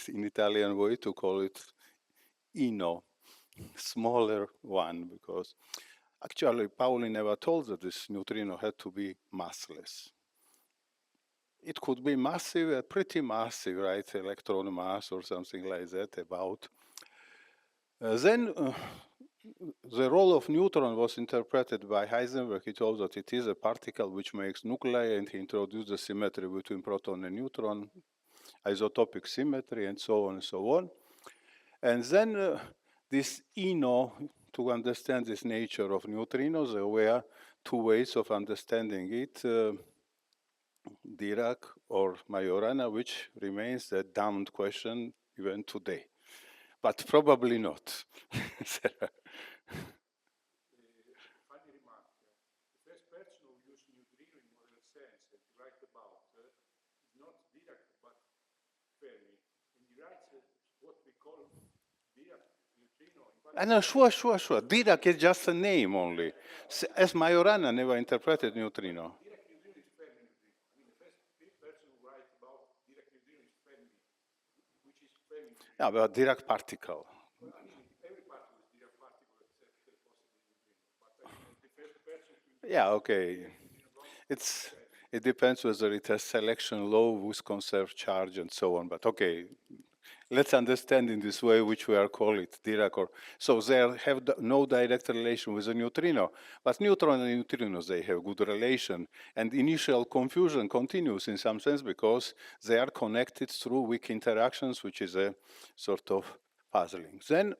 in Italian way to call it Ino, smaller one, because actually Pauli never told that this neutrino had to be massless. It could be massive, pretty massive, right? Electron mass or something like that about. Then the role of neutron was interpreted by Heisenberg. He told that it is a particle which makes nuclei, and he introduced the symmetry between proton and neutron, isotopic symmetry, and so on and so on. And then this Ino, to understand this nature of neutrinos, there were two ways of understanding it. Dirac or Majorana, which remains a damned question even today. But probably not. Funny remark. The first person who used neutrino in model sense that you write about is not Dirac but Fermi. And he writes what we call Dirac neutrino. No, sure. Dirac is just a name only. As Majorana never interpreted neutrino. Dirac neutrino is Fermi neutrino. I mean, the first person who writes about Dirac neutrino is Fermi, which is Fermi neutrino. Yeah, but Dirac particle. Well, I mean, every particle is Dirac particle except possibly neutrino. But I mean, the first person to... Yeah, okay. It depends whether it has selection law with conserved charge and so on. But okay, let's understand in this way which we are calling it Dirac. So they have no direct relation with a neutrino, but neutron and neutrinos, they have good relation. And initial confusion continues in some sense because they are connected through weak interactions, which is a sort of puzzling. Then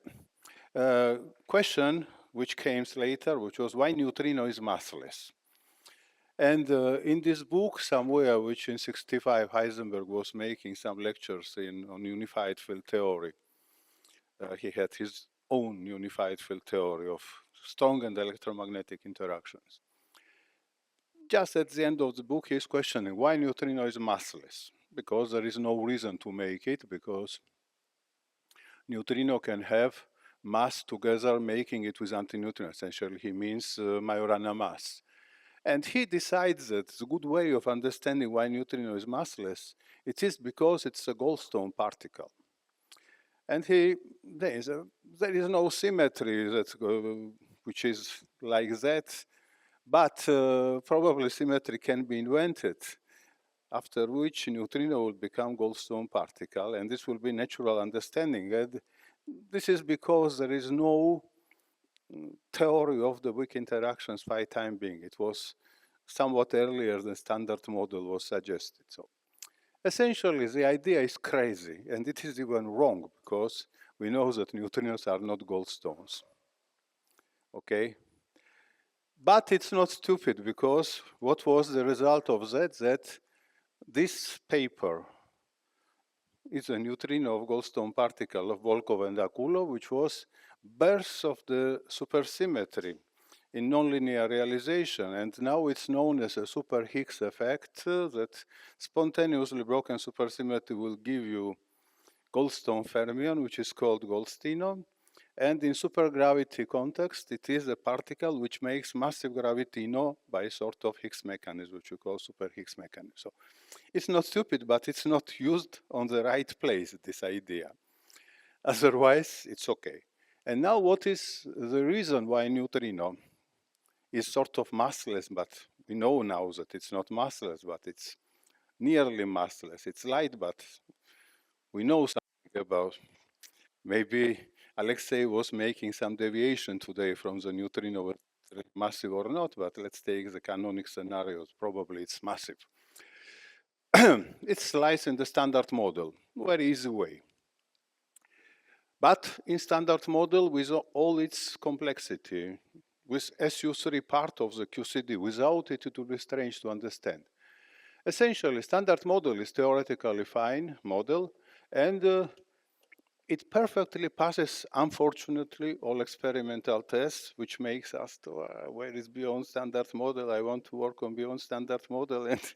question which came later, which was why neutrino is massless. And in this book somewhere, which in 65 Heisenberg was making some lectures on unified field theory, he had his own unified field theory of strong and electromagnetic interactions. Just at the end of the book, he's questioning why neutrino is massless, because there is no reason to make it, because neutrino can have mass together, making it with antineutrino. Essentially, he means Majorana mass. And he decides that the good way of understanding why neutrino is massless, it is because it's a Goldstone particle. And there is no symmetry that, which is like that, but probably symmetry can be invented, after which neutrino will become Goldstone particle, and this will be natural understanding. And this is because there is no theory of the weak interactions by time being. It was somewhat earlier than standard model was suggested. So essentially, the idea is crazy, and it is even wrong because we know that neutrinos are not Goldstones. Okay? But it's not stupid, because what was the result of that? That this paper is a neutrino of Goldstone particle of Volkov and Akulov, which was birth of the supersymmetry in nonlinear realization, and now it's known as a super Higgs effect, that spontaneously broken supersymmetry will give you Goldstone fermion, which is called Goldstino. And in supergravity context, it is a particle which makes massive gravitino by a sort of Higgs mechanism, which we call super Higgs mechanism. So it's not stupid, but it's not used on the right place, this idea. Otherwise, it's okay. And now what is the reason why neutrino is sort of massless, but we know now that it's not massless, but it's nearly massless. It's light, but we know something about. Maybe Alexei was making some deviation today from the neutrino, whether it's massive or not, but let's take the canonic scenarios. Probably it's massive. It lies in the standard model, very easy way. But in standard model, with all its complexity, with SU3 part of the QCD, without it, it would be strange to understand. Essentially, standard model is theoretically fine model, and it perfectly passes, unfortunately, all experimental tests, which makes us to, where is beyond standard model? I want to work on beyond standard model, and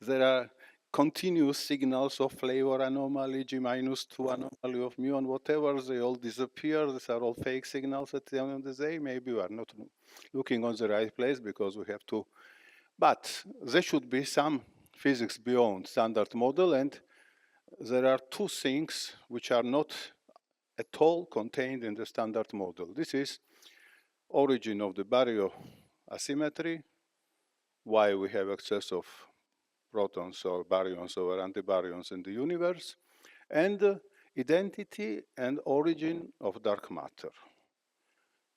there are continuous signals of flavor anomaly, G-2 anomaly of mu, and whatever, they all disappear. These are all fake signals at the end of the day. Maybe we are not looking on the right place because we have to, but there should be some physics beyond standard model, and there are two things which are not at all contained in the standard model. This is origin of the baryon asymmetry, why we have excess of protons or baryons or antibaryons in the universe, and identity and origin of dark matter.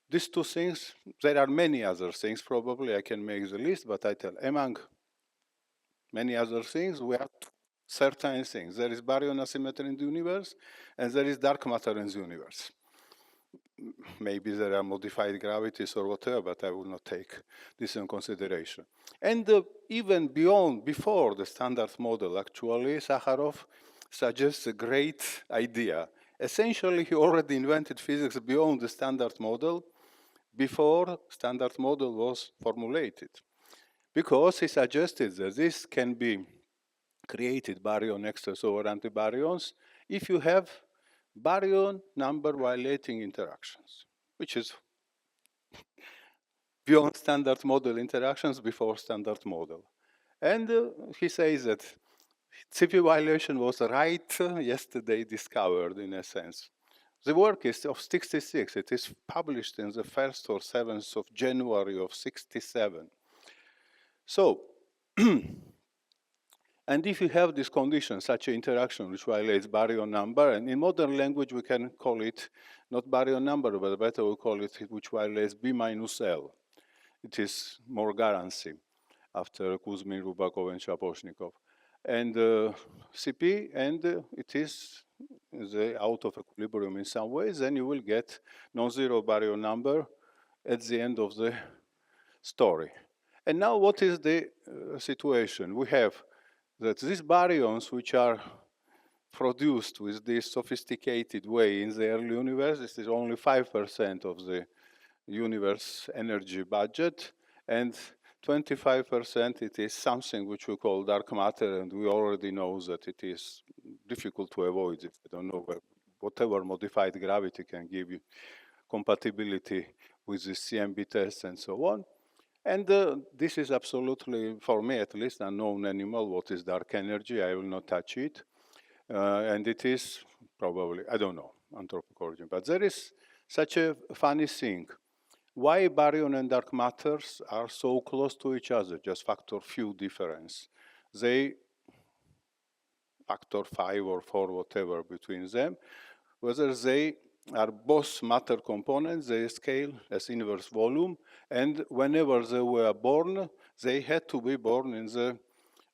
These two things, there are many other things, probably I can make the list, but I tell among many other things, we have certain things. There is baryon asymmetry in the universe, and there is dark matter in the universe. Maybe there are modified gravities or whatever, but I will not take this in consideration. And even before the standard model, actually, Sakharov suggests a great idea. Essentially, he already invented physics beyond the standard model before standard model was formulated, because he suggested that this can be created baryon excess over antibaryons if you have baryon number violating interactions, which is beyond standard model interactions before standard model. And he says that CP violation was right yesterday discovered, in a sense. The work is of 66. It is published in the 1st or 7th of January of 67. So, and if you have this condition, such an interaction which violates baryon number, and in modern language we can call it not baryon number, but better we call it which violates B minus L. It is more guarantee after Kuzmin, Rubakov, and Shaposhnikov. And CP, and it is out of equilibrium in some ways, then you will get non-zero baryon number at the end of the story. And now what is the situation? We have that these baryons which are produced with this sophisticated way in the early universe, this is only 5% of the universe energy budget, and 25% it is something which we call dark matter, and we already know that it is difficult to avoid if you don't know whatever modified gravity can give you compatibility with the CMB test and so on. And this is absolutely, for me at least, unknown animal. What is dark energy? I will not touch it. And it is probably, I don't know, anthropic origin. But there is such a funny thing. Why baryon and dark matters are so close to each other, just factor few difference. They factor 5 or 4, whatever between them, whether they are both matter components, they scale as inverse volume, and whenever they were born, they had to be born in the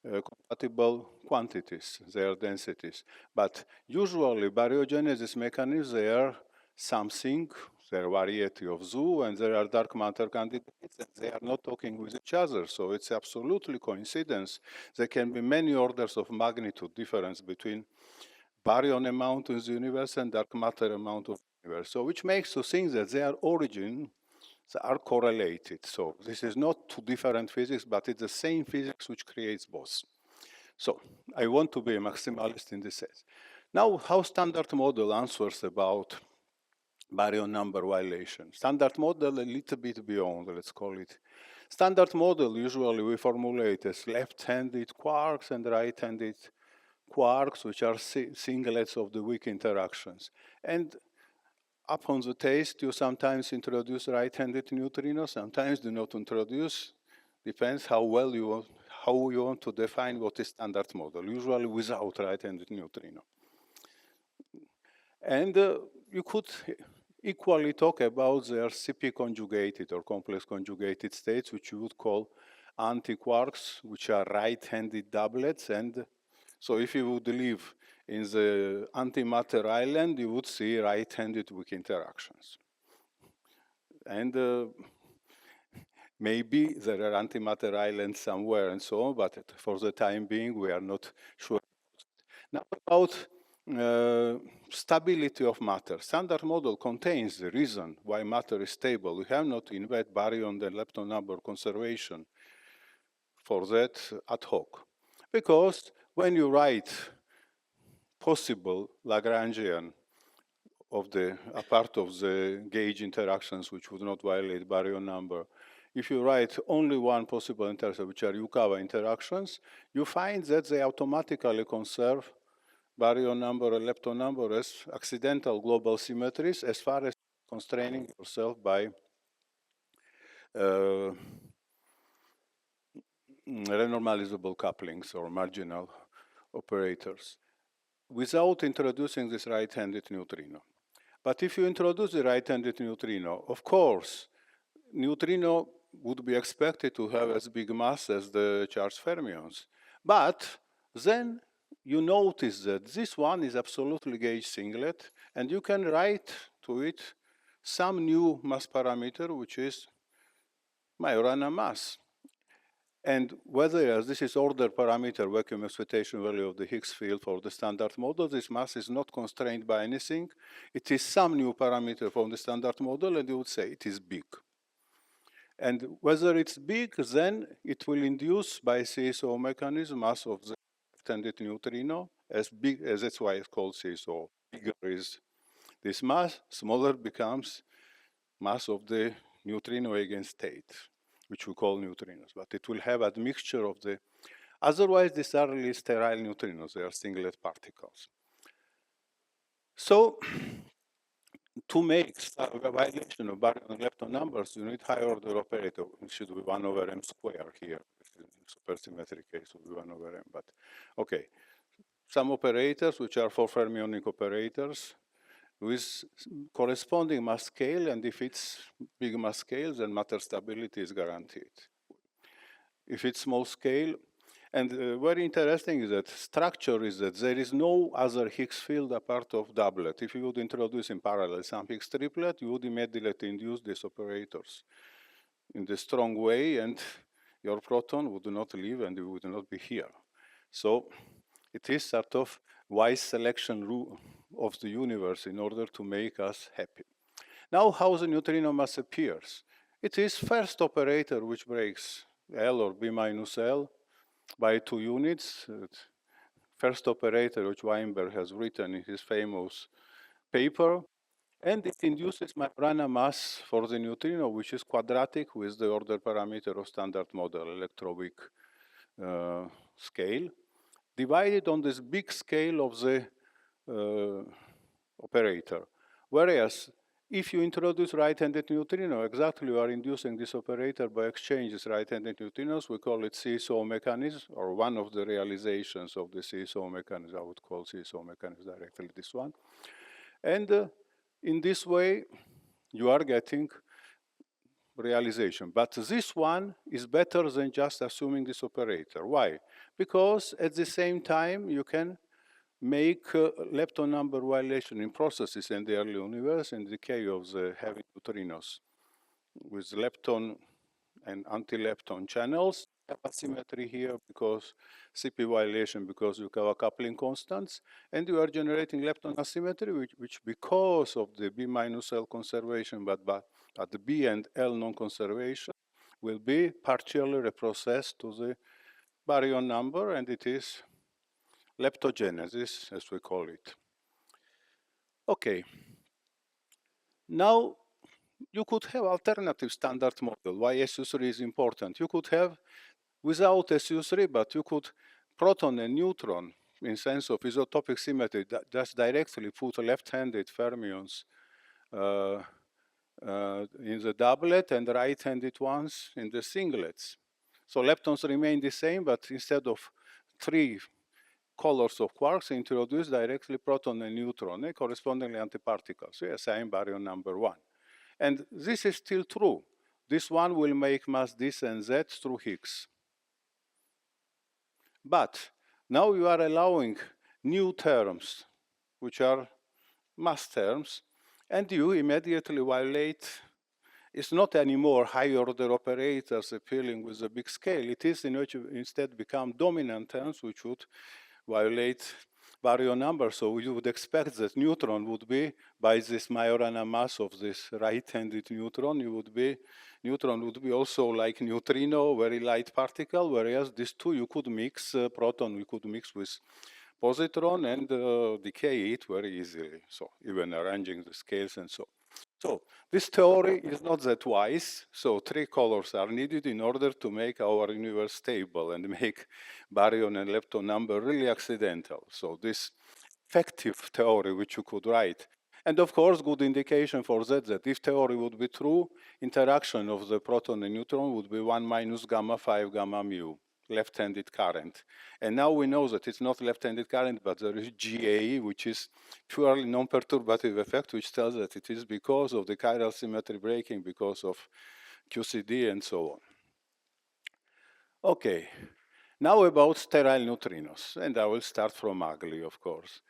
compatible quantities, their densities. But usually baryogenesis mechanisms, they are something, there are variety of zoo, and there are dark matter candidates, and they are not talking with each other. So it's absolutely coincidence. There can be many orders of magnitude difference between baryon amount in the universe and dark matter amount of the universe. So which makes us think that their origins are correlated. So this is not two different physics, but it's the same physics which creates both. So I want to be a maximalist in this sense. Now, how standard model answers about baryon number violation? Standard model a little bit beyond, let's call it. Standard model usually we formulate as left-handed quarks and right-handed quarks, which are singlets of the weak interactions. And upon the taste, you sometimes introduce right-handed neutrinos, sometimes do not introduce. Depends how well you want to define what is standard model, usually without right-handed neutrino. And you could equally talk about their CP conjugated or complex conjugated states, which you would call antiquarks, which are right-handed doublets. And so if you would live in the antimatter island, you would see right-handed weak interactions. And maybe there are antimatter islands somewhere and so on, but for the time being, we are not sure. Now about stability of matter. Standard model contains the reason why matter is stable. We have not invented baryon and lepton number conservation for that ad hoc. Because when you write possible Lagrangian of a part of the gauge interactions which would not violate baryon number, if you write only one possible interaction, which are Yukawa interactions, you find that they automatically conserve baryon number and lepton number as accidental global symmetries as far as constraining yourself by renormalizable couplings or marginal operators without introducing this right-handed neutrino. But if you introduce the right-handed neutrino, of course, neutrino would be expected to have as big mass as the charged fermions. But then you notice that this one is absolutely gauge singlet, and you can write to it some new mass parameter, which is Majorana mass. And whether this is order parameter, vacuum excitation value of the Higgs field for the standard model, this mass is not constrained by anything. It is some new parameter from the standard model, and you would say it is big. And whether it's big, then it will induce by CSO mechanism mass of the extended neutrino as big, as that's why it's called CSO. Bigger is this mass, smaller becomes mass of the neutrino eigenstate, which we call neutrinos. But it will have admixture of the, otherwise these are really sterile neutrinos, they are singlet particles. So to make a violation of baryon and lepton numbers, you need higher order operator. It should be 1 over m square here. In supersymmetric case, it will be 1 over m. But okay, some operators which are 4 fermionic operators with corresponding mass scale, and if it's big mass scale, then matter stability is guaranteed. If it's small scale, and very interesting is that structure is that there is no other Higgs field apart of doublet. If you would introduce in parallel some Higgs triplet, you would immediately induce these operators in the strong way, and your proton would not leave and you would not be here. So it is sort of wise selection rule of the universe in order to make us happy. Now, how the neutrino mass appears? It is first operator which breaks L or B minus L by 2 units. First operator which Weinberg has written in his famous paper. And it induces Majorana mass for the neutrino, which is quadratic with the order parameter of standard model electroweak scale, divided on this big scale of the operator. Whereas if you introduce right-handed neutrino, exactly you are inducing this operator by exchanges right-handed neutrinos. We call it CSO mechanism, or one of the realizations of the CSO mechanism. I would call CSO mechanism directly this one. And in this way, you are getting realization. But this one is better than just assuming this operator. Why? Because at the same time, you can make lepton number violation in processes in the early universe and decay of the heavy neutrinos with lepton and anti-lepton channels. Have asymmetry here because CP violation because you have coupling constants, and you are generating lepton asymmetry, which because of the B minus L conservation, but at the B and L non-conservation, will be partially reprocessed to the baryon number, and it is leptogenesis, as we call it. Okay. Now, you could have alternative standard model. Why SU3 is important? You could have without SU3, but you could proton and neutron in sense of isotopic symmetry, just directly put left-handed fermions in the doublet and right-handed ones in the singlets. So leptons remain the same, but instead of 3 colors of quarks, introduce directly proton and neutron, correspondingly antiparticles. So assign baryon number 1. And this is still true. This one will make mass this and that through Higgs. But now you are allowing new terms, which are mass terms, and you immediately violate. It's not anymore high order operators appealing with a big scale. It is in which instead become dominant terms, which would violate baryon number. So you would expect that neutron would be, by this Majorana mass of this right-handed neutron, neutron would be also like neutrino, very light particle, whereas these two you could mix, proton you could mix with positron and decay it very easily. So even arranging the scales and so. So this theory is not that wise. So 3 colors are needed in order to make our universe stable and make baryon and lepton number really accidental. So this effective theory which you could write. And of course, good indication for that if theory would be true, interaction of the proton and neutron would be 1 minus gamma 5 gamma mu, left-handed current. And now we know that it's not left-handed current, but there is GA, which is purely non-perturbative effect, which tells that it is because of the chiral symmetry breaking, because of QCD and so on. Okay, now about sterile neutrinos, and I will start from ugly, of course.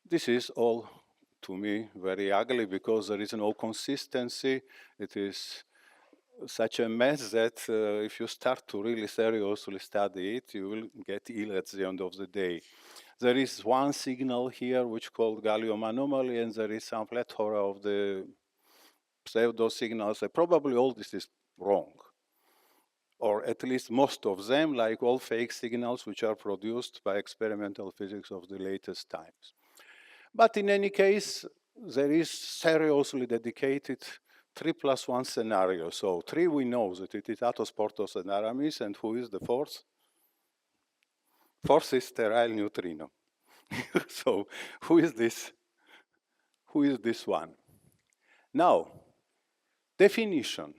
This is all, to me, very ugly because there is no consistency. It is such a mess that if you start to really seriously study it, you will get ill at the end of the day. There is one signal here which called gallium anomaly, and there is some plethora of the pseudo signals. Probably all this is wrong, or at least most of them, like all fake signals which are produced by experimental physics of the latest times. But in any case, there is seriously dedicated 3+1 scenario. So 3 we know that it is Atos, Porthos, and Aramis, and who is the fourth? Fourth is sterile neutrino. So who is this? Who is this one? Now, definition.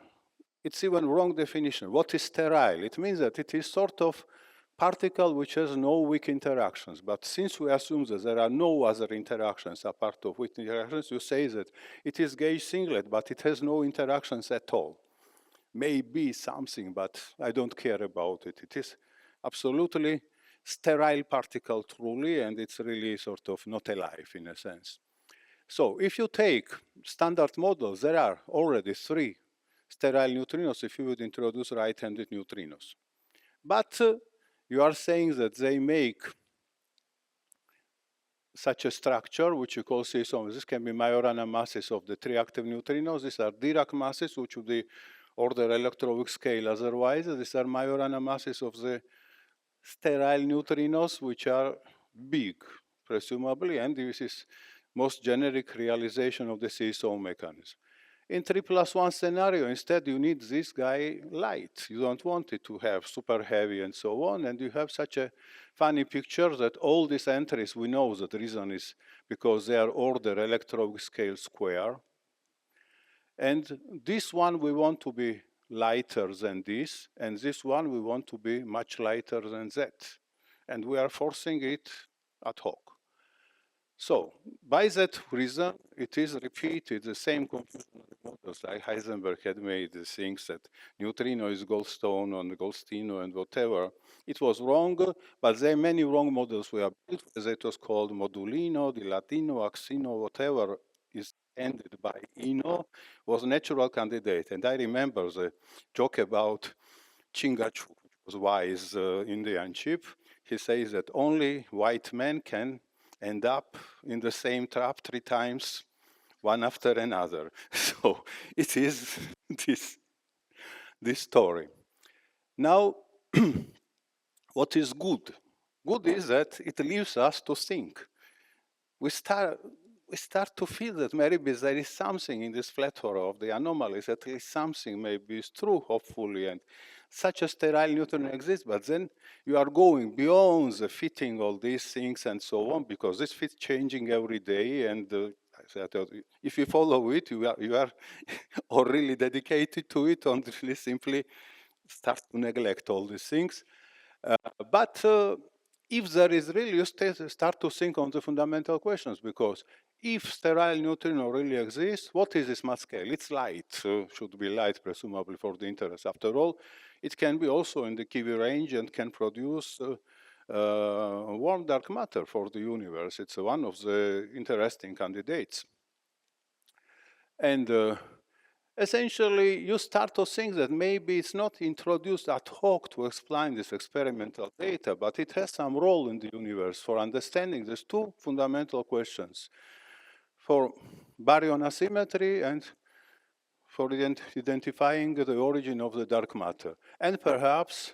It's even wrong definition. What is sterile? It means that it is sort of particle which has no weak interactions. But since we assume that there are no other interactions apart of weak interactions, you say that it is gauge singlet, but it has no interactions at all. Maybe something, but I don't care about it. It is absolutely sterile particle truly, and it's really sort of not alive in a sense. So if you take standard models, there are already 3 sterile neutrinos if you would introduce right-handed neutrinos. But you are saying that they make such a structure, which you call seism. This can be Majorana masses of the 3 active neutrinos. These are Dirac masses, which would be order electroweak scale otherwise. These are Majorana masses of the sterile neutrinos, which are big, presumably, and this is most generic realization of the seesaw mechanism. In 3+1 scenario, instead, you need this guy light. You don't want it to have super heavy and so on, and you have such a funny picture that all these entries, we know that the reason is because they are order electroweak scale square. And this one we want to be lighter than this, and this one we want to be much lighter than that. And we are forcing it ad hoc. So, by that reason, it is repeated, the same confusion models like Heisenberg had made, the things that neutrino is Goldstone and Goldstino and whatever. It was wrong, but there are many wrong models we have built. It was called Modulino, Dilatino, Axino, whatever is ended by Ino, was natural candidate. And I remember the joke about Chingachu, which was wise Indian chief. He says that only white men can end up in the same trap 3 times, one after another. So it is this story. Now, what is good? Good is that it leaves us to think. We start to feel that maybe there is something in this plethora of the anomalies, at least something maybe is true, hopefully, and such a sterile neutron exists, but then you are going beyond the fitting all these things and so on, because this fit changing every day, and if you follow it, you are or really dedicated to it, or really simply start to neglect all these things. But if there is really, you start to think on the fundamental questions, because if sterile neutrino really exists, what is this mass scale? It's light, should be light, presumably, for the interest. After all, it can be also in the Kiwi range and can produce warm dark matter for the universe. It's one of the interesting candidates. And essentially, you start to think that maybe it's not introduced ad hoc to explain this experimental data, but it has some role in the universe for understanding these 2 fundamental questions, for baryon asymmetry and for identifying the origin of the dark matter. And perhaps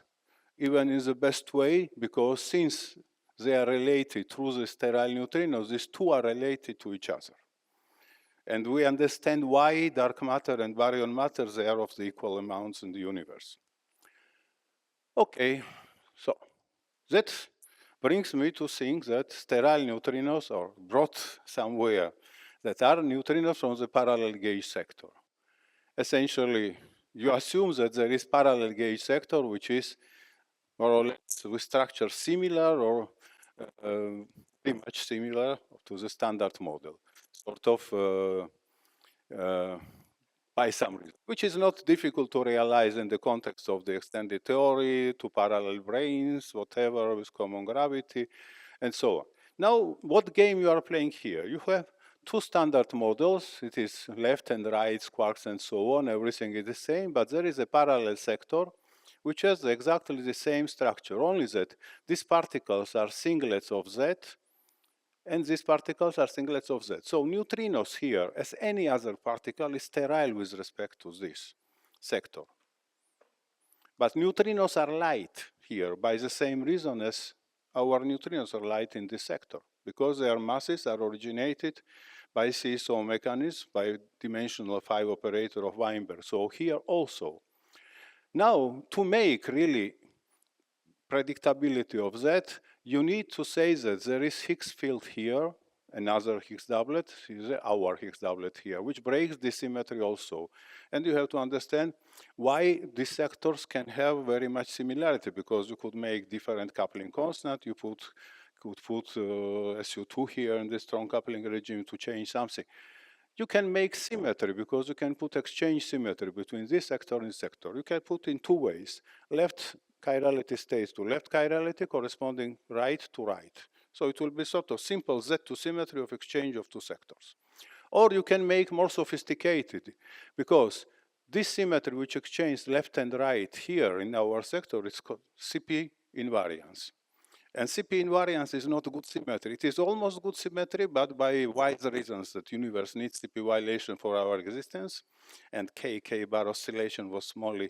even in the best way, because since they are related through the sterile neutrinos, these 2 are related to each other. And we understand why dark matter and baryon matter, they are of the equal amounts in the universe. Okay, so that brings me to think that sterile neutrinos are brought somewhere that are neutrinos from the parallel gauge sector. Essentially, you assume that there is parallel gauge sector, which is more or less with structure similar or pretty much similar to the standard model, sort of by some reason, which is not difficult to realize in the context of the extended theory, to parallel branes, whatever, with common gravity, and so on. Now, what game you are playing here? You have two standard models. It is left and right, quarks, and so on. Everything is the same, but there is a parallel sector which has exactly the same structure, only that these particles are singlets of Z, and these particles are singlets of Z. So neutrinos here, as any other particle, is sterile with respect to this sector. But neutrinos are light here by the same reason as our neutrinos are light in this sector, because their masses are originated by seesaw mechanism, by dimensional 5 operator of Weinberg. So here also. Now, to make really predictability of that, you need to say that there is Higgs field here, another Higgs doublet, our Higgs doublet here, which breaks the symmetry also. And you have to understand why these sectors can have very much similarity, because you could make different coupling constant, you could put SU2 here in the strong coupling regime to change something. You can make symmetry, because you can put exchange symmetry between this sector and sector. You can put in two ways. Left chirality stays to left chirality, corresponding right to right. So it will be sort of simple Z2 symmetry of exchange of two sectors. Or you can make more sophisticated, because this symmetry which exchanges left and right here in our sector is called CP invariance. And CP invariance is not good symmetry. It is almost good symmetry, but by wise reasons that universe needs CP violation for our existence, and K bar oscillation was only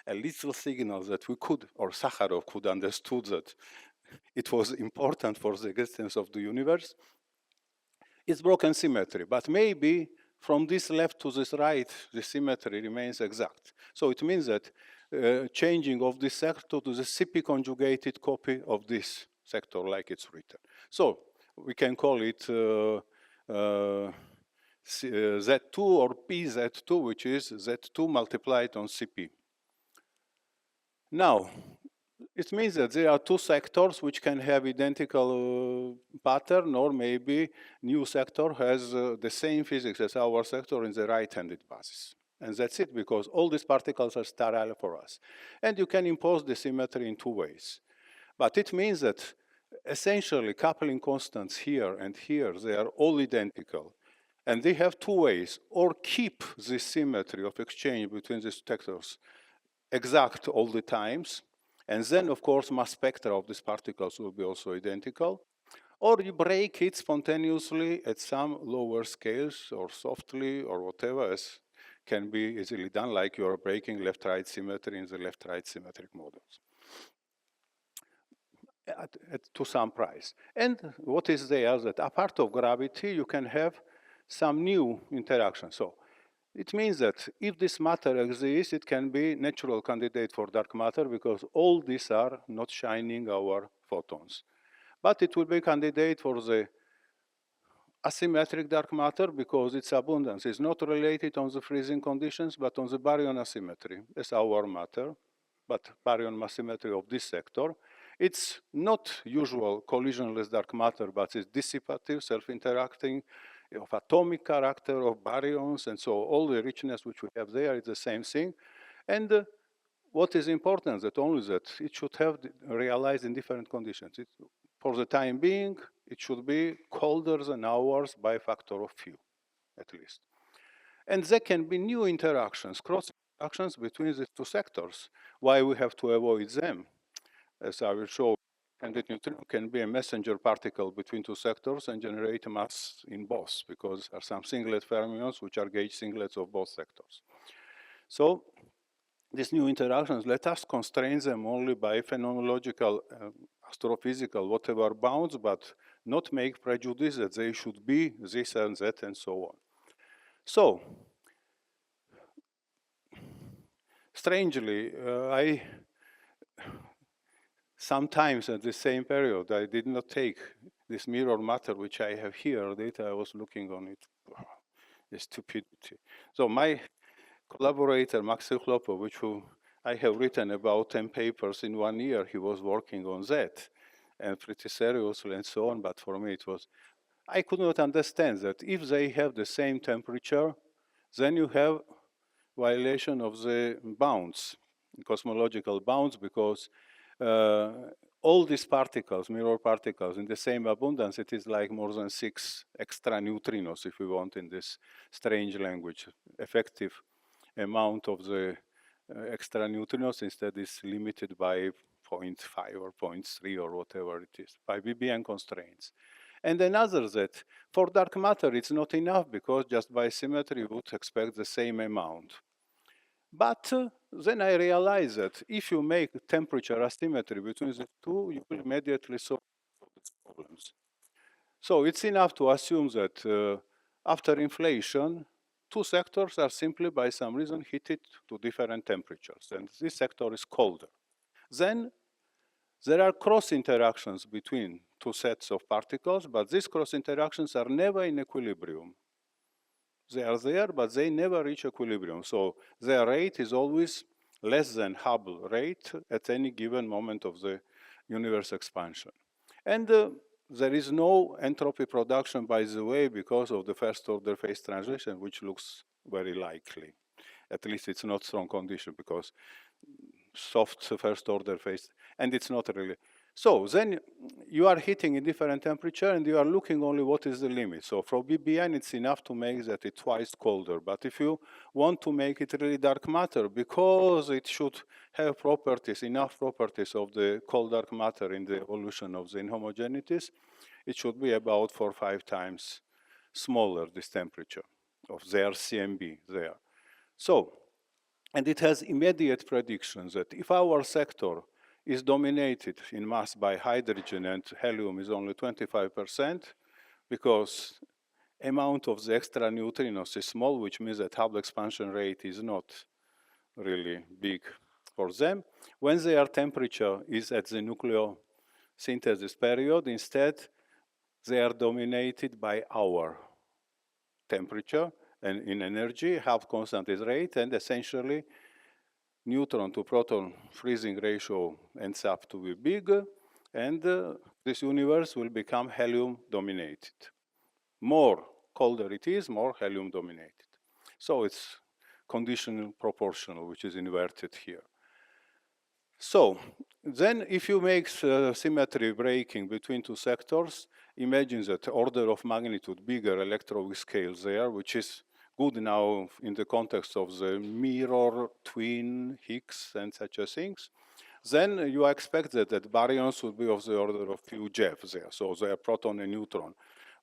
a little signal that we could, or Sakharov could understood that it was important for the existence of the universe. It's broken symmetry, but maybe from this left to this right, the symmetry remains exact. So it means that changing of this sector to the CP conjugated copy of this sector, like it's written. So we can call it Z2 or PZ2, which is Z2 multiplied on CP. Now, it means that there are two sectors which can have identical pattern, or maybe new sector has the same physics as our sector in the right-handed basis. And that's it, because all these particles are sterile for us. And you can impose the symmetry in two ways. But it means that essentially coupling constants here and here, they are all identical. And they have two ways: or keep this symmetry of exchange between these sectors exact all the times, and then, of course, mass spectra of these particles will be also identical. Or you break it spontaneously at some lower scales, or softly, or whatever, as can be easily done, like you are breaking left-right symmetry in the left-right symmetric models to some price. And what is there that apart of gravity, you can have some new interaction. So it means that if this matter exists, it can be natural candidate for dark matter, because all these are not shining our photons. But it will be candidate for the asymmetric dark matter, because its abundance is not related on the freezing conditions, but on the baryon asymmetry as our matter, but baryon asymmetry of this sector. It's not usual collisionless dark matter, but it's dissipative, self-interacting, of atomic character, of baryons, and so all the richness which we have there is the same thing. And what is important that only that it should have realized in different conditions. For the time being, it should be colder than ours by a factor of few, at least. And there can be new interactions, cross interactions between these two sectors. Why we have to avoid them? As I will show, and the neutrino can be a messenger particle between two sectors and generate mass in both, because there are some singlet fermions which are gauge singlets of both sectors. So these new interactions, let us constrain them only by phenomenological, astrophysical, whatever bounds, but not make prejudice that they should be this and that and so on. So, strangely, I sometimes at the same period, I did not take this mirror matter, which I have here, data I was looking on it. The stupidity. So my collaborator, Max Chlopo, I have written about 10 papers in 1 year, he was working on that and pretty seriously and so on. But for me, I could not understand that if they have the same temperature, then you have violation of the bounds, cosmological bounds, because uh, all these particles, mirror particles, in the same abundance, it is like more than 6 extra neutrinos, if we want, in this strange language. Effective amount of the extra neutrinos instead is limited by zero point 0.5 or 0.3 or whatever it is, by BBN constraints. And another that for dark matter it's not enough because just by symmetry you would expect the same amount. But then I realized that if you make temperature asymmetry between the two, you will immediately solve these problems. So it's enough to assume that after inflation, two sectors are simply by some reason heated to different temperatures, and this sector is colder. Then there are cross interactions between two sets of particles, but these cross interactions are never in equilibrium. They are there, but they never reach equilibrium. So their rate is always less than Hubble rate at any given moment of the universe expansion. And there is no entropy production, by the way, because of the first order phase transition, which looks very likely. At least it's not strong condition because soft first order phase, and it's not really. So then you are hitting a different temperature and you are looking only what is the limit. So for BBN, it's enough to make that it twice colder. But if you want to make it really dark matter, because it should have properties, enough properties of the cold dark matter in the evolution of the inhomogeneities, it should be about 4 or 5 times smaller, this temperature of their CMB there. So, and it has immediate predictions that if our sector is dominated in mass by hydrogen and helium is only 25%, because amount of the extra neutrinos is small, which means that Hubble expansion rate is not really big for them. When their temperature is at the nucleosynthesis period, instead, they are dominated by our temperature and in energy, half constant is rate, and essentially neutron to proton freezing ratio ends up to be big, and this universe will become helium dominated. More colder it is, more helium dominated. So it's conditional proportional, which is inverted here. So then if you make symmetry breaking between two sectors, imagine that order of magnitude bigger electroweak scale there, which is good now in the context of the mirror, twin, Higgs, and such a things. Then you expect that baryons would be of the order of few JeV there, so they are proton and neutron.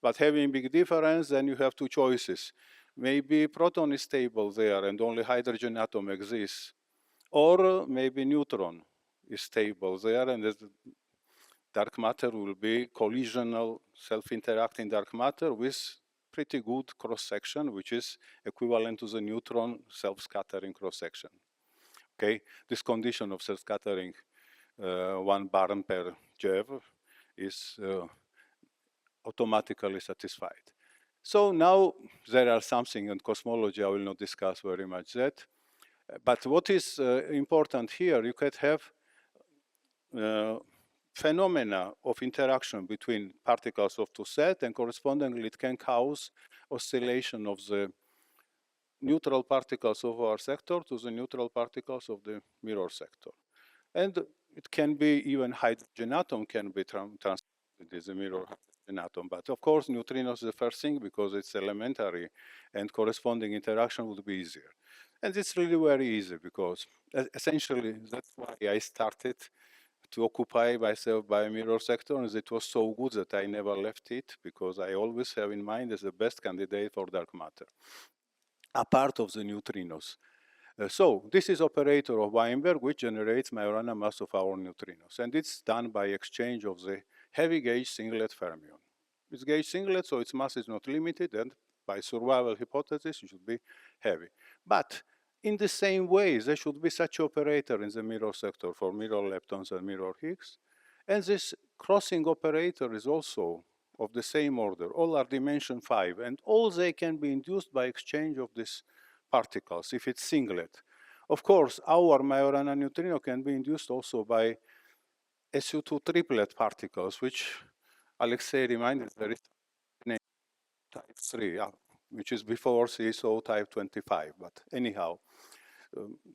But having big difference, then you have two choices. Maybe proton is stable there and only hydrogen atom exists, or maybe neutron is stable there, and the dark matter will be collisional, self-interacting dark matter with pretty good cross-section, which is equivalent to the neutron self-scattering cross-section. Okay, this condition of self-scattering 1 barn per JeV is automatically satisfied. So now there are something in cosmology, I will not discuss very much that. But what is important here, you could have phenomena of interaction between particles of two sets, and correspondingly it can cause oscillation of the neutral particles of our sector to the neutral particles of the mirror sector. And it can be even hydrogen atom can be transported as a mirror hydrogen atom. But of course, neutrinos is the first thing because it's elementary and corresponding interaction would be easier. And it's really very easy because essentially that's why I started to occupy myself by a mirror sector, and it was so good that I never left it because I always have in mind as the best candidate for dark matter, a part of the neutrinos. So this is operator of Weinberg, which generates Majorana mass of our neutrinos, and it's done by exchange of the heavy gauge singlet fermion. It's gauge singlet, so its mass is not limited, and by survival hypothesis, it should be heavy. But in the same way, there should be such operator in the mirror sector for mirror leptons and mirror Higgs. And this crossing operator is also of the same order. All are dimension 5, and all they can be induced by exchange of these particles, if it's singlet. Of course, our Majorana neutrino can be induced also by SU2 triplet particles, which Alexei reminded there is type 3, which is before CSO type 25. But anyhow,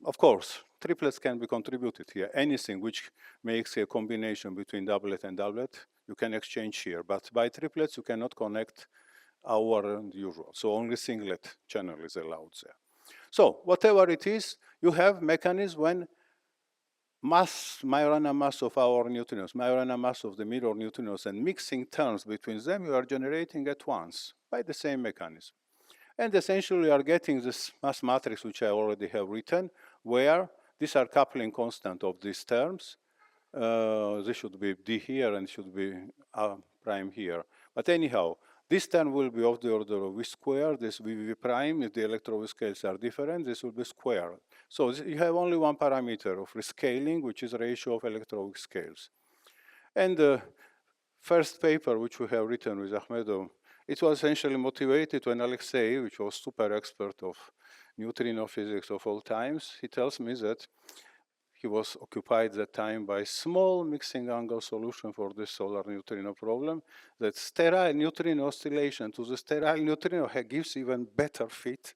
of course, triplets can be contributed here. Anything which makes a combination between doublet and doublet, you can exchange here. But by triplets, you cannot connect our and usual. So only singlet channel is allowed there. So whatever it is, you have mechanism when Majorana mass of our neutrinos, Majorana mass of the mirror neutrinos, and mixing terms between them, you are generating at once by the same mechanism. And essentially, you are getting this mass matrix, which I already have written, where these are coupling constant of these terms. This should be D here and should be prime here. But anyhow, this term will be of the order of V squared. This VV prime, if the electroweak scales are different, this will be squared. So you have only one parameter of rescaling, which is ratio of electroweak scales. And the first paper which we have written with Ahmedov, it was essentially motivated when Alexei, which was super expert of neutrino physics of all times, he tells me that he was occupied that time by small mixing angle solution for this solar neutrino problem, that sterile neutrino oscillation to the sterile neutrino gives even better fit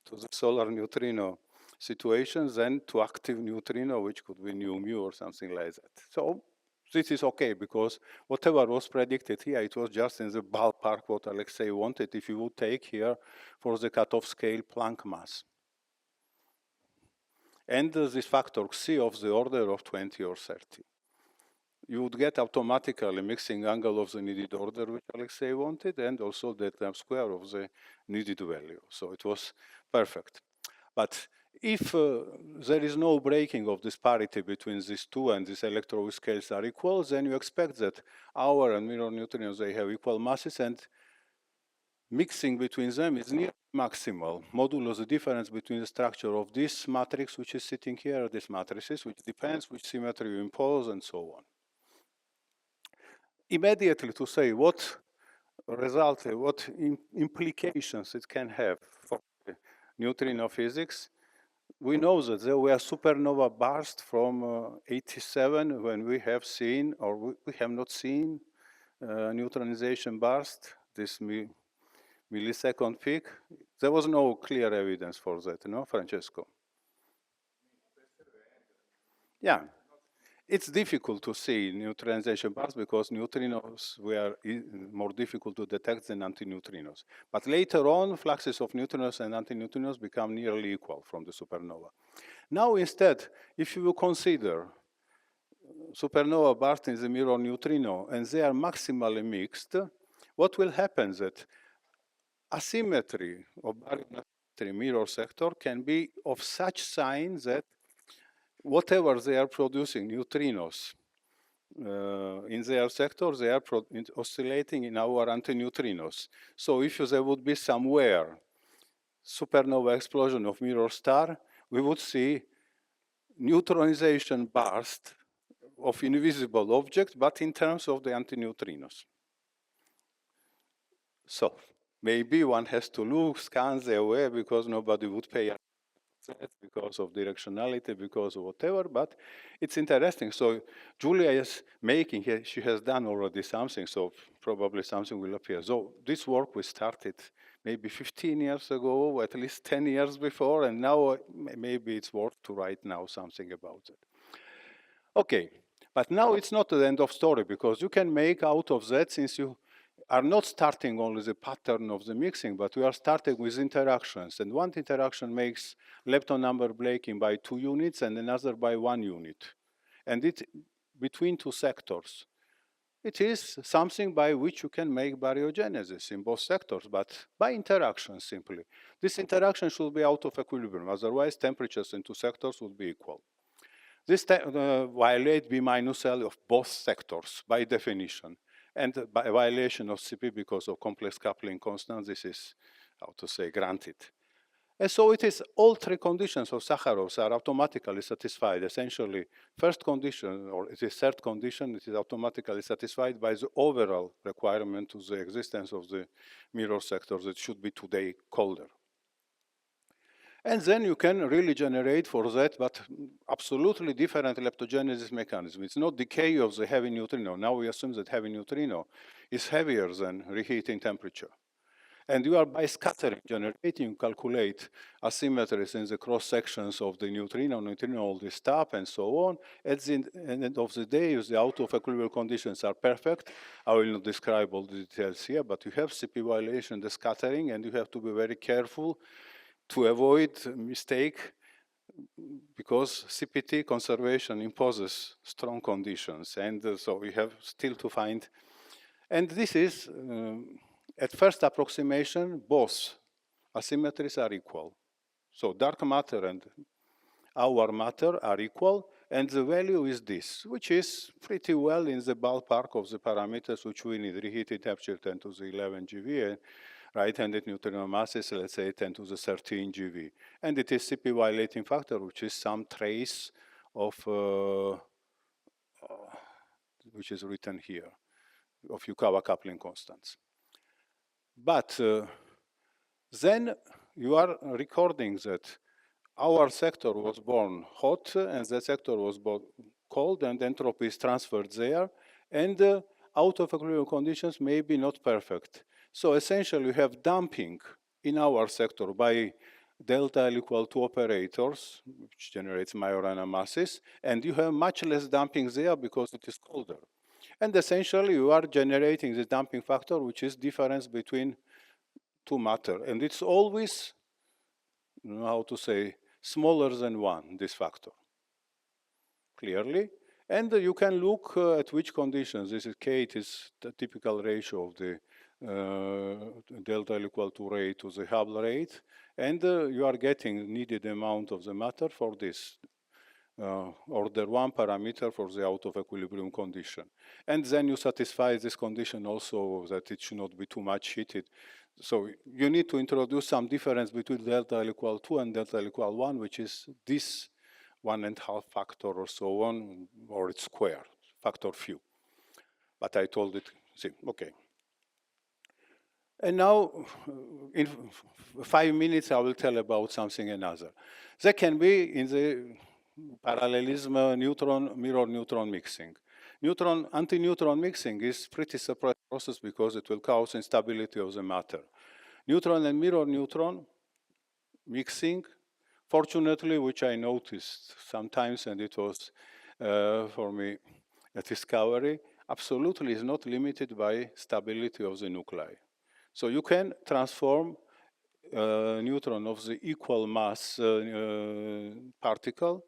to the solar neutrino situation than to active neutrino, which could be nu mu or something like that. So this is okay, because whatever was predicted here, it was just in the ballpark what Alexei wanted if you would take here for the cutoff scale Planck mass. And this factor C of the order of 20 or 30. You would get automatically mixing angle of the needed order which Alexei wanted, and also the time square of the needed value. So it was perfect. But if there is no breaking of this parity between these two and these electroweak scales are equal, then you expect that our and mirror neutrinos, they have equal masses, and mixing between them is near maximal, modulo the difference between the structure of this matrix, which is sitting here, this matrices, which depends which symmetry you impose, and so on. Immediately to say what result, what implications it can have for neutrino physics, we know that there were supernova bursts from 87 when we have seen, or we have not seen, neutronization burst, this millisecond peak. There was no clear evidence for that, no, Francesco? Yeah. It's difficult to see neutronization bursts because neutrinos were more difficult to detect than antineutrinos. But later on, fluxes of neutrinos and antineutrinos become nearly equal from the supernova. Now, instead, if you consider supernova burst in the mirror neutrino and they are maximally mixed, what will happen is that asymmetry of baryon mirror sector can be of such sign that whatever they are producing, neutrinos, in their sector, they are oscillating in our antineutrinos. So if there would be somewhere supernova explosion of mirror star, we would see neutronization burst of invisible object, but in terms of the antineutrinos. So maybe one has to look, scan their way, because nobody would pay attention because of directionality, because of whatever, but it's interesting. So Julia is making, she has done already something, so probably something will appear. So this work we started maybe 15 years ago, or at least 10 years before, and now maybe it's worth to write now something about it. Okay, but now it's not the end of story, because you can make out of that, since you are not starting only the pattern of the mixing, but we are starting with interactions. And one interaction makes lepton number breaking by 2 units and another by 1 unit. And it between 2 sectors. It is something by which you can make baryogenesis in both sectors, but by interaction simply. This interaction should be out of equilibrium, otherwise temperatures in 2 sectors would be equal. This violates B minus L of both sectors by definition. And by violation of CP because of complex coupling constant, this is, how to say, granted. And so it is all three conditions of Sakharov's are automatically satisfied. Essentially, first condition, or it is third condition, it is automatically satisfied by the overall requirement to the existence of the mirror sectors that should be today colder. And then you can really generate for that, but absolutely different leptogenesis mechanism. It's not decay of the heavy neutrino. Now we assume that heavy neutrino is heavier than reheating temperature. And you are by scattering, generating, you calculate asymmetries in the cross sections of the neutrino, all this stuff, and so on. At the end of the day, the out of equilibrium conditions are perfect. I will not describe all the details here, but you have CP violation, the scattering, and you have to be very careful to avoid mistake because CPT conservation imposes strong conditions. And so we have still to find, and this is, at first approximation, both asymmetries are equal. So dark matter and our matter are equal, and the value is this, which is pretty well in the ballpark of the parameters which we need. Reheated temperature 10 to the 11 GV, and right-handed neutrino masses, let's say 10 to the 13 GV. And it is CP violating factor, which is some trace of, which is written here, of Yukawa coupling constants. But then you are recording that our sector was born hot and the sector was born cold, and entropy is transferred there, and out of equilibrium conditions may be not perfect. So essentially you have damping in our sector by delta L equal to operators, which generates Majorana masses, and you have much less damping there because it is colder. And essentially you are generating the damping factor, which is difference between two matter, and it's always, how to say, smaller than 1, this factor, clearly. And you can look at which conditions. This is K, it is the typical ratio of the delta L equal to rate to the Hubble rate, and you are getting needed amount of the matter for this. Order 1 parameter for the out of equilibrium condition. And then you satisfy this condition also that it should not be too much heated. So you need to introduce some difference between delta L equal 2 and delta L equal 1, which is this 1.5 factor or so on, or its square, factor few. But I told it, see, okay. And now, in 5 minutes, I will tell about something another. There can be in the parallelism mirror neutron mixing. Anti-neutron mixing is pretty surprising process because it will cause instability of the matter. Neutron and mirror neutron mixing, fortunately, which I noticed sometimes, and it was for me a discovery, absolutely is not limited by stability of the nuclei. So you can transform neutron of the equal mass particle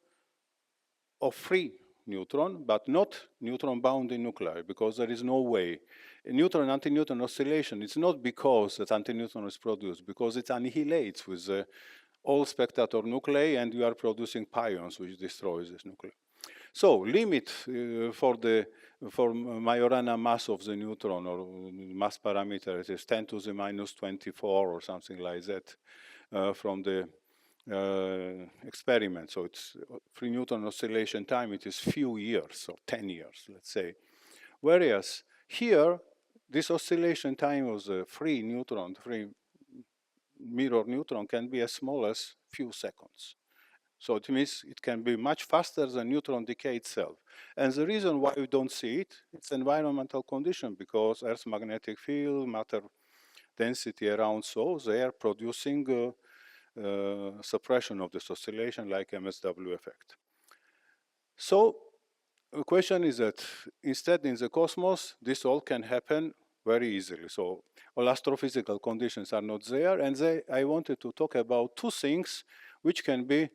of free neutron, but not neutron bound in nuclei, because there is no way. Neutron anti-neutron oscillation, it's not because that anti-neutron is produced, because it annihilates with all spectator nuclei, and you are producing pions, which destroys this nuclei. So limit for Majorana mass of the neutron, or mass parameter, it is 10 to the minus 24 or something like that from the experiment. So it's free neutron oscillation time, it is few years, or 10 years, let's say. Whereas here, this oscillation time of the free mirror neutron can be as small as few seconds. So it means it can be much faster than neutron decay itself. And the reason why we don't see it, it's environmental condition, because Earth's magnetic field, matter density around, so they are producing suppression of this oscillation like MSW effect. So the question is that instead in the cosmos, this all can happen very easily. So all astrophysical conditions are not there, and I wanted to talk about two things which can be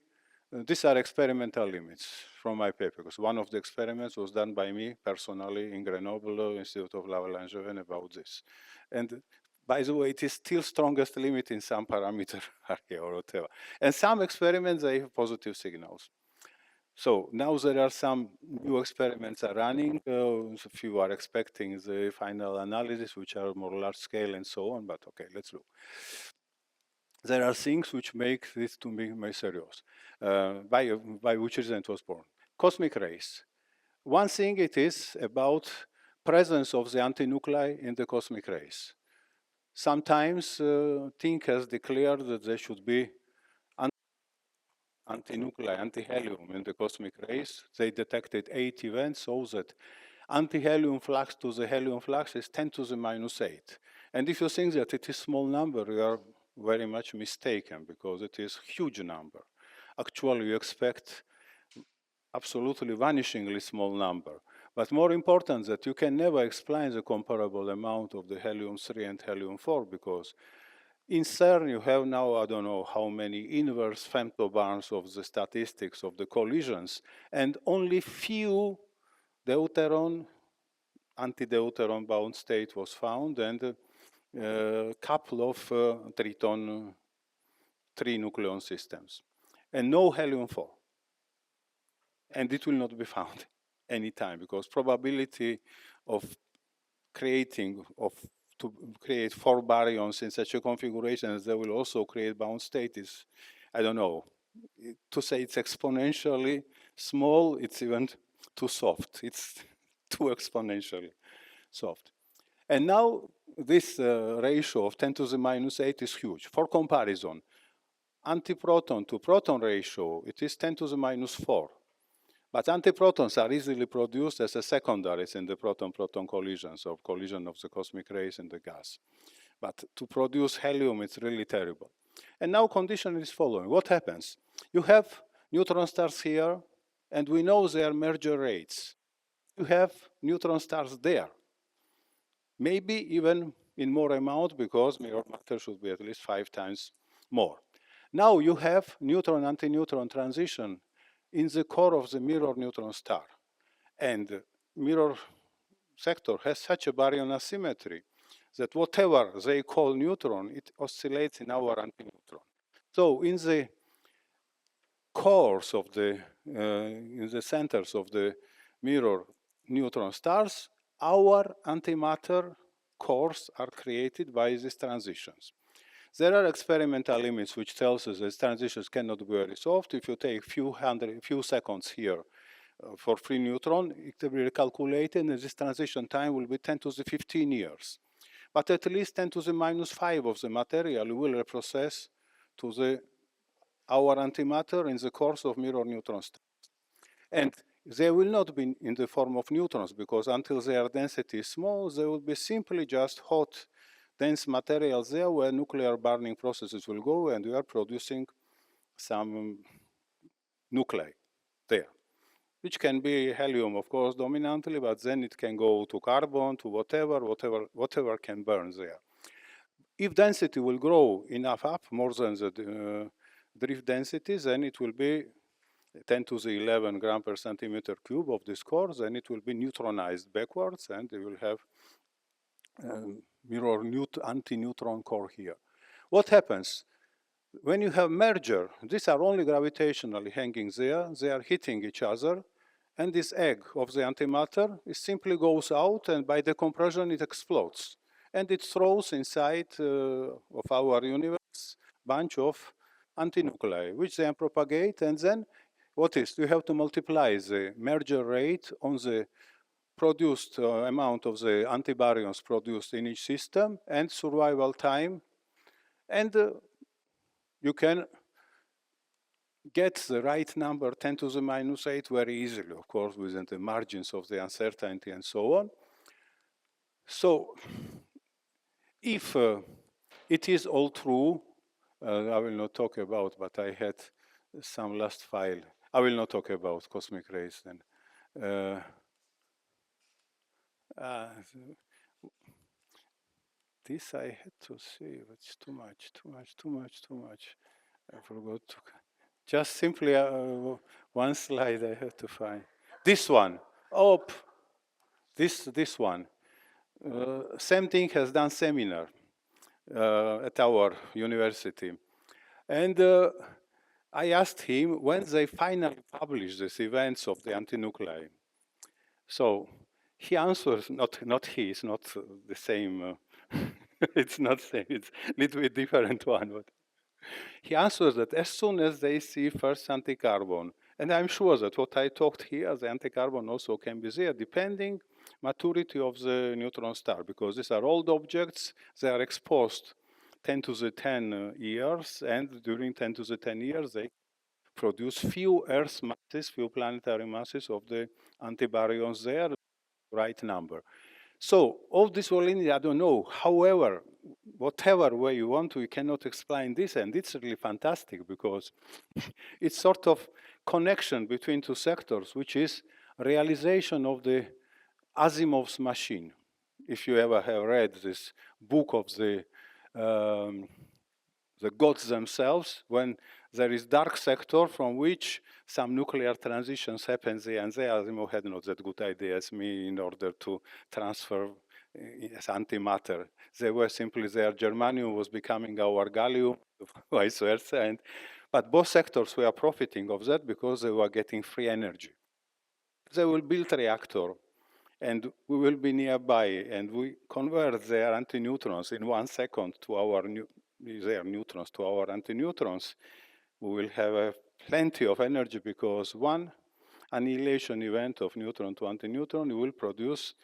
these are experimental limits from my paper, because one of the experiments was done by me personally in Grenoble, Institute of Laval-Langevin, about this. And by the way, it is still strongest limit in some parameter or whatever. And some experiments, they have positive signals. So now there are some new experiments are running. A few are expecting the final analysis, which are more large scale and so on, but okay, let's look. there are things which make this to be very serious. By which reason it was born? Cosmic rays. One thing it is about presence of the antinuclei in the cosmic rays. Sometimes thinkers declare that there should be antinuclei, antihelium in the cosmic rays. They detected 8 events, so that antihelium flux to the helium flux is 10 to the minus 8. And if you think that it is small number, you are very much mistaken, because it is huge number. Actually, you expect absolutely vanishingly small number. But more important that you can never explain the comparable amount of the helium-3 and helium-4, because in CERN you have now, I don't know how many inverse femtobarns of the statistics of the collisions, and only few deuteron, anti-deuteron bound state was found, and a couple of triton, 3-nucleon systems, and no helium-4. And it will not be found anytime, because probability of creating, to create 4 baryons in such a configuration that will also create bound state is, I don't know, to say it's exponentially small, it's even too soft. It's too exponentially soft. And now this ratio of 10 to the minus 8 is huge. For comparison, antiproton to proton ratio, it is 10 to the minus 4. But antiprotons are easily produced as a secondaries in the proton-proton collisions, or collision of the cosmic rays and the gas. But to produce helium, it's really terrible. And now condition is following. What happens? You have neutron stars here, and we know their merger rates. You have neutron stars there. Maybe even in more amount, because mirror matter should be at least 5 times more. Now you have neutron-antineutron transition in the core of the mirror neutron star. And mirror sector has such a baryon asymmetry that whatever they call neutron, it oscillates in our antineutron. So in the cores of in the centers of the mirror neutron stars, our antimatter cores are created by these transitions. There are experimental limits which tells us that transitions cannot be very soft. If you take few seconds here for free neutron, it will be recalculated, and this transition time will be 10 to the 15 years. But at least 10 to the minus 5 of the material will reprocess to our antimatter in the course of mirror neutron stars. And they will not be in the form of neutrons, because until their density is small, they will be simply just hot, dense materials there where nuclear burning processes will go, and we are producing some nuclei there, which can be helium, of course, dominantly, but then it can go to carbon, to whatever can burn there. If density will grow enough up, more than the drift density, then it will be 10 to the 11 gram per centimeter cube of this core, then it will be neutronized backwards, and you will have mirror anti-neutron core here. What happens? When you have merger, these are only gravitationally hanging there, they are hitting each other, and this egg of the antimatter simply goes out, and by decompression it explodes. And it throws inside of our universe bunch of antinuclei, which then propagate, and then what is? You have to multiply the merger rate on the produced amount of the antibaryons produced in each system and survival time, and you can get the right number 10 to the minus 8 very easily, of course, within the margins of the uncertainty and so on. So if it is all true, I will not talk about, but I had some last file. I will not talk about cosmic rays then. This I had to see, but it's too much. I forgot to. Just simply one slide I have to find. This one. Oh, this one. Same thing has done seminar at our university. And I asked him when they finally publish these events of the antinuclei. So he answers, not he, it's not the same, it's not same, it's a little bit different one. But He answers that as soon as they see first anti-carbon, and I'm sure that what I talked here, the anti-carbon also can be there, depending maturity of the neutron star, because these are old objects, they are exposed 10 to the 10 years, and during 10 to the 10 years, they produce few Earth masses, few planetary masses of the antibaryons there, right number. So all this validity, I don't know. However, whatever way you want to, you cannot explain this, and it's really fantastic because it's sort of connection between two sectors, which is realization of the Asimov's machine. If you ever have read this book of um, the gods themselves, when there is dark sector from which some nuclear transitions happen there, and there Asimov had not that good idea as me in order to transfer as antimatter. They were simply there. Germanium was becoming our gallium, vice versa. But both sectors were profiting of that because they were getting free energy. They will build a reactor, and we will be nearby, and we convert their antineutrons in 1 second to our their neutrons to our antineutrons. We will have plenty of energy because one annihilation event of neutron to antineutron will produce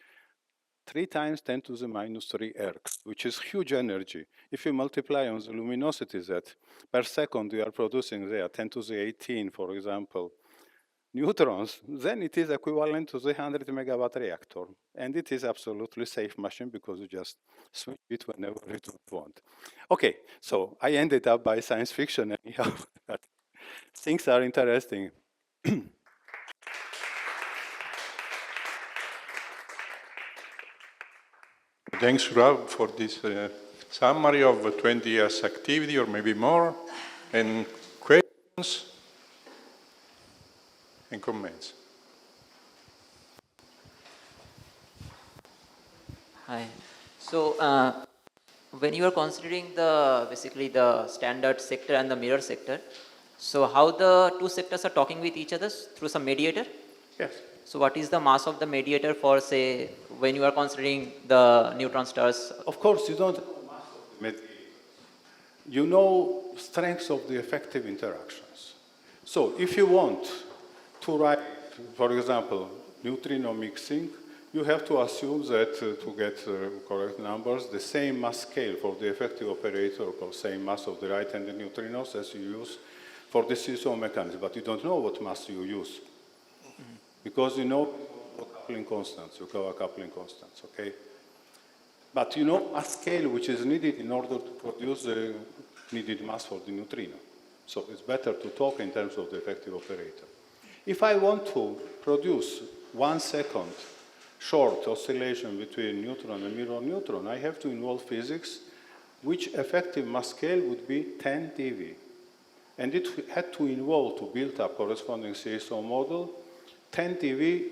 3 times 10 to the minus 3 ergs, which is huge energy. If you multiply on the luminosity that per second you are producing there, 10 to the 18, for example, neutrons, then it is equivalent to the 100 megawatt reactor. And it is absolutely safe machine because you just switch it whenever you don't want. Okay, so I ended up by science fiction anyhow. Things are interesting. Thanks, Rob, for this summary of 20 years activity, or maybe more, and questions and comments. Hi. So when you are considering basically the standard sector and the mirror sector, so how the two sectors are talking with each other through some mediator? Yes. So what is the mass of the mediator for, say, when you are considering the neutron stars? Of course, you don't know mass of the mediator. You know strengths of the effective interactions. So if you want to write, for example, neutrino mixing, you have to assume that to get correct numbers, the same mass scale for the effective operator, or same mass of the right-handed neutrinos as you use for the seesaw mechanism. But you don't know what mass you use. Because you know coupling constants, you cover coupling constants, okay? But you know a scale which is needed in order to produce the needed mass for the neutrino. So it's better to talk in terms of the effective operator. If I want to produce 1 second short oscillation between neutron and mirror neutron, I have to involve physics, which effective mass scale would be 10 TeV. And it had to involve, to build up corresponding seesaw model, 10 TeV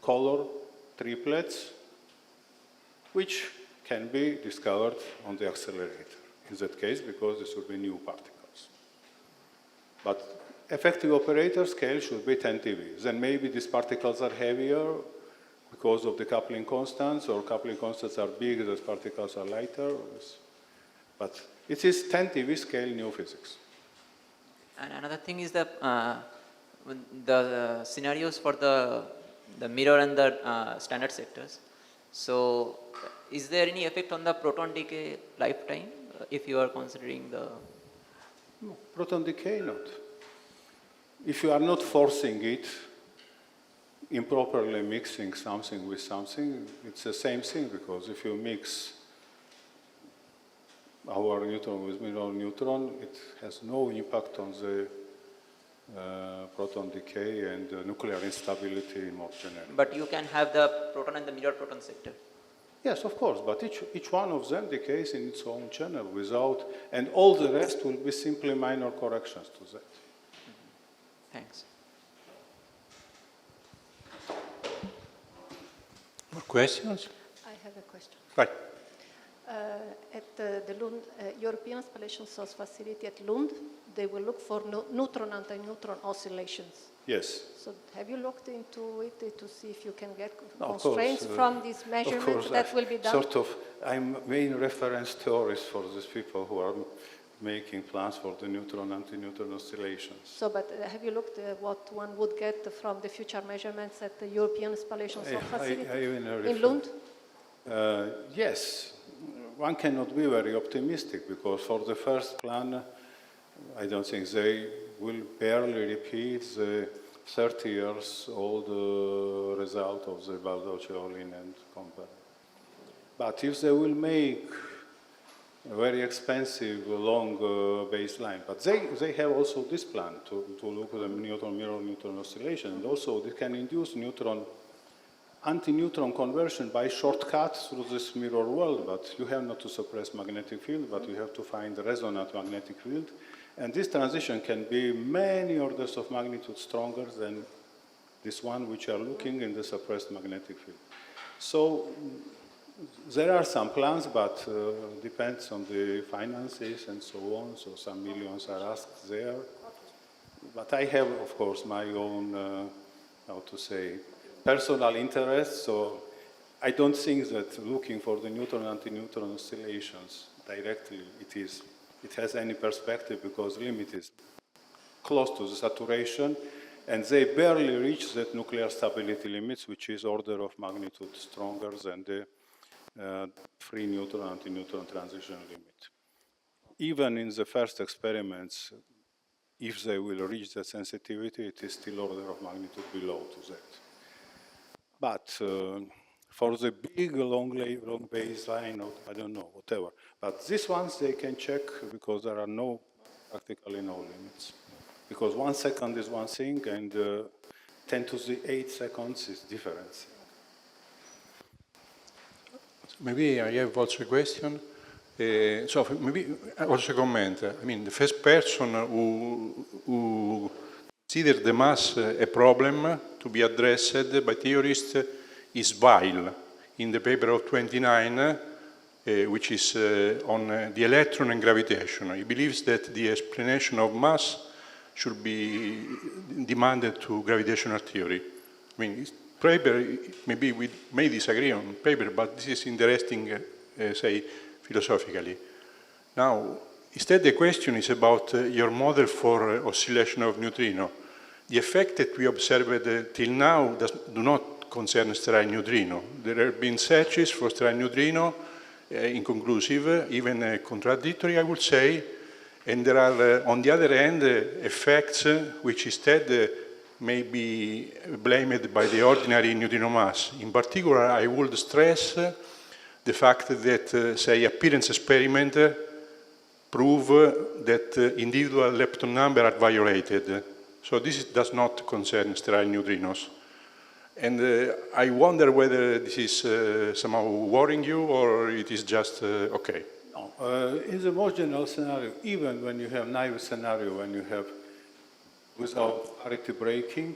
color triplets, which can be discovered on the accelerator. In that case, because this would be new particles. But effective operator scale should be 10 TeV. Then maybe these particles are heavier because of the coupling constants, or coupling constants are big, those particles are lighter. But it is 10 TeV scale new physics. And another thing is the scenarios for the mirror and the standard sectors. So is there any effect on the proton decay lifetime if you are considering the... No, proton decay not. If you are not forcing it, improperly mixing something with something, it's the same thing, because if you mix our neutron with mirror neutron, it has no impact on the proton decay and nuclear instability more generally. But you can have the proton and the mirror proton sector. Yes, of course, but each one of them decays in its own channel without, and all the rest will be simply minor corrections to that. Thanks. More questions? I have a question. Right. At the Lund, European Spallation Source Facility at Lund, they will look for neutron anti-neutron oscillations. Yes. So have you looked into it to see if you can get Of constraints course, from these measurements that will be done? I'm main reference theorist for these people who are making plans for the neutron anti-neutron oscillations. So, but have you looked at what one would get from the future measurements at the European Spallation Source Facility in Lund? Yes, one cannot be very optimistic because for the first plan, I don't think they will barely repeat the 30 years old result of the Baldacci-Olin and company. But if they will make a very expensive, long baseline, but they have also this plan to look at the neutron mirror neutron oscillation, and also they can induce anti-neutron conversion by shortcut through this mirror world, but you have not to suppress magnetic field, but you have to find the resonant magnetic field. And this transition can be many orders of magnitude stronger than this one which are looking in the suppressed magnetic field. So there are some plans, but depends on the finances and so on, so some millions are asked there. But I have, of course, my own, how to say, personal interest, so I don't think that looking for the neutron anti-neutron oscillations directly, it has any perspective because limit is close to the saturation, and they barely reach that nuclear stability limits, which is order of magnitude stronger than the free neutron anti-neutron transition limit. Even in the first experiments, if they will reach that sensitivity, it is still order of magnitude below to that. But for the big long baseline, or I don't know, whatever. But these ones they can check because there are practically no limits. Because 1 second is one thing, and 10 to the 8 seconds is different. Maybe I have also a question. So maybe also a comment. I mean, the first person who considered the mass a problem to be addressed by theorists is Weil in the paper of 29, which is on the electron and gravitation. He believes that the explanation of mass should be demanded to gravitational theory. I mean, his paper, maybe we may disagree on paper, but this is interesting, say, philosophically. Now, instead the question is about your model for oscillation of neutrino. The effect that we observed till now do not concern sterile neutrino. There have been searches for sterile neutrino, inconclusive, even contradictory, I would say, and there are, on the other hand, effects which instead may be blamed by the ordinary neutrino mass. In particular, I would stress the fact that, say, appearance experiment prove that individual lepton number are violated. So this does not concern sterile neutrinos. And I wonder whether this is somehow worrying you or it is just okay. No, in the most general scenario, even when you have naive scenario, when you have without parity breaking,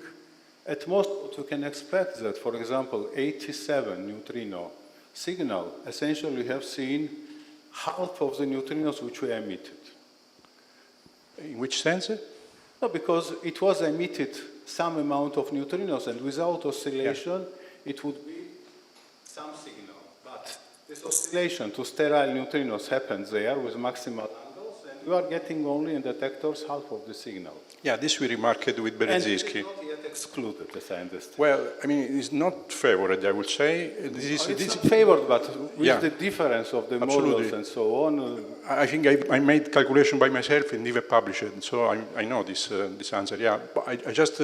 at most what you can expect that, for example, 87 neutrino signal, essentially you have seen half of the neutrinos which were emitted. In which sense? No, because it was emitted some amount of neutrinos, and without oscillation, it would be some signal. But this oscillation to sterile neutrinos happens there with maximal angles, and you are getting only in detectors half of the signal. Yeah, this we remarked with Berezhiani. And it is not yet excluded, as I understand. Well, I mean, it's not favored, I would say. It's not favored, but with the difference of the models and so on. I think I made calculation by myself and even published it, so I know this answer. Yeah, but I just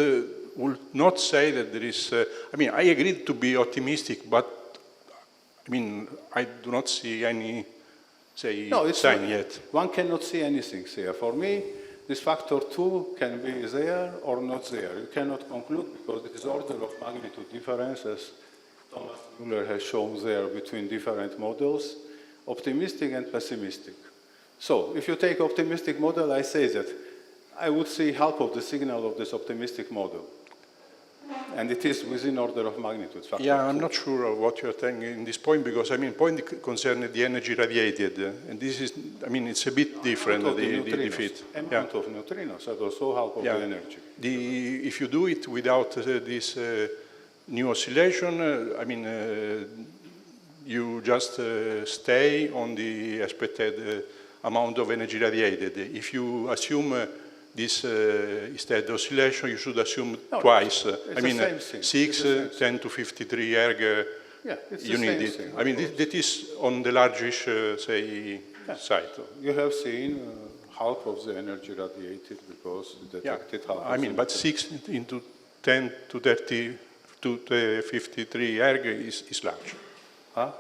would not say that there is. I mean, I agreed to be optimistic, but I mean, I do not see any, say, sign yet. One cannot see anything here. For me, this factor 2 can be there or not there. You cannot conclude because it is order of magnitude difference, as Thomas Müller has shown there between different models, optimistic and pessimistic. So if you take optimistic model, I say that I would see half of the signal of this optimistic model. And it is within order of magnitude. Yeah, I'm not sure of what you're saying in this point, because, I mean, point concerns the energy radiated, and this is, I mean, it's a bit different, the fit. Amount of neutrinos, so also half of the energy. If you do it without this new oscillation, I mean, you just stay on the expected amount of energy radiated. If you assume this instead oscillation, you should assume twice. it's I mean, the same thing. 6, It's the same 10 to 53 erg. Yeah, it's the You need same it. thing, I mean, of course. that is on the largish, say, side. You have seen half of the energy radiated because we Yeah. detected half I of mean, the but 6 into 10 to 30 to 53 erg is large. Huh?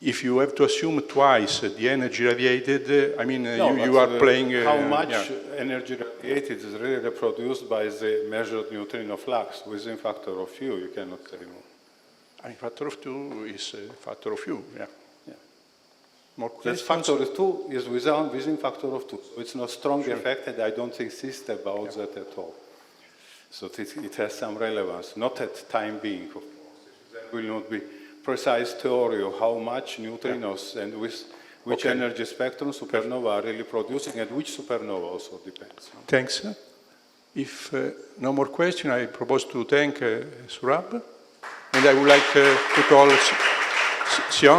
If you have to assume twice the energy radiated, I mean, No, you but, are playing. how much yeah. energy radiated is really reproduced by the measured neutrino flux within factor of few, you cannot say more. I mean, factor of 2 is a factor of few, yeah. Yeah. More That questions? factor of 2 is within factor of 2, so it's not strong effect, and I don't insist about that at all. So it has some relevance, not at time being, of course. There will not be precise theory of how much neutrinos and with which energy spectrum supernova are really producing, and which supernova also depends. Thanks. If no more questions, I propose to thank Surab, and I would like to call Xiong